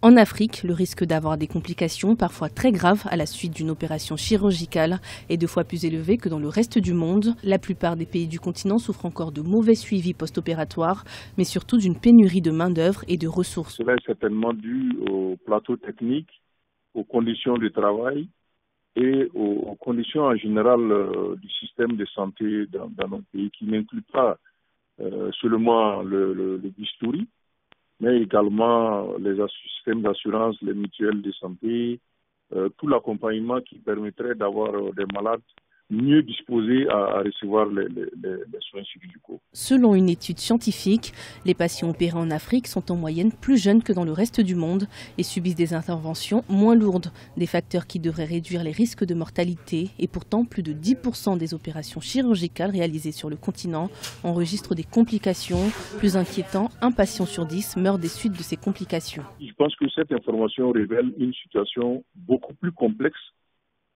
En Afrique, le risque d'avoir des complications parfois très graves à la suite d'une opération chirurgicale est 2 fois plus élevé que dans le reste du monde. La plupart des pays du continent souffrent encore de mauvais suivis post-opératoires, mais surtout d'une pénurie de main-d'œuvre et de ressources. Cela est certainement dû au plateau technique, aux conditions de travail et aux conditions en général du système de santé dans nos pays, qui n'inclut pas seulement le bistouri, mais également les systèmes d'assurance, les mutuelles de santé, tout l'accompagnement qui permettrait d'avoir des malades mieux disposés à recevoir les soins chirurgicaux. Selon une étude scientifique, les patients opérés en Afrique sont en moyenne plus jeunes que dans le reste du monde et subissent des interventions moins lourdes, des facteurs qui devraient réduire les risques de mortalité. Et pourtant, plus de 10% des opérations chirurgicales réalisées sur le continent enregistrent des complications. Plus inquiétant, un patient sur 10 meurt des suites de ces complications. Je pense que cette information révèle une situation beaucoup plus complexe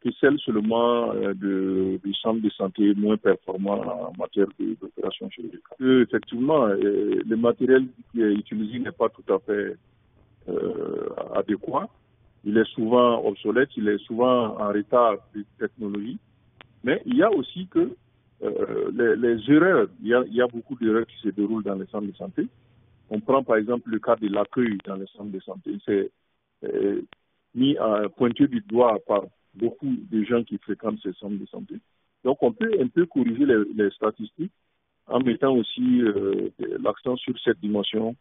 que celle seulement du centre de santé moins performant en matière d'opération chirurgicale. Effectivement, le matériel qui est utilisé n'est pas tout à fait adéquat. Il est souvent obsolète, il est souvent en retard de technologie. Mais il y a aussi que les erreurs, il y a beaucoup d'erreurs qui se déroulent dans les centres de santé. On prend par exemple le cas de l'accueil dans les centres de santé. C'est mis à pointer du doigt par beaucoup de gens qui fréquentent ces centres de santé. Donc on peut un peu corriger les statistiques en mettant aussi l'accent sur cette dimension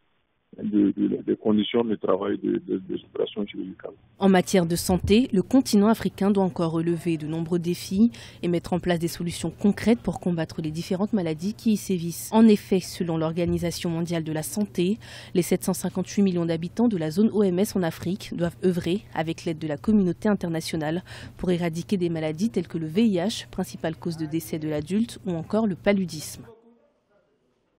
des conditions de travail des opérations chirurgicales. En matière de santé, le continent africain doit encore relever de nombreux défis et mettre en place des solutions concrètes pour combattre les différentes maladies qui y sévissent. En effet, selon l'Organisation mondiale de la santé, les 758 millions d'habitants de la zone OMS en Afrique doivent œuvrer avec l'aide de la communauté internationale pour éradiquer des maladies telles que le VIH, principale cause de décès de l'adulte, ou encore le paludisme.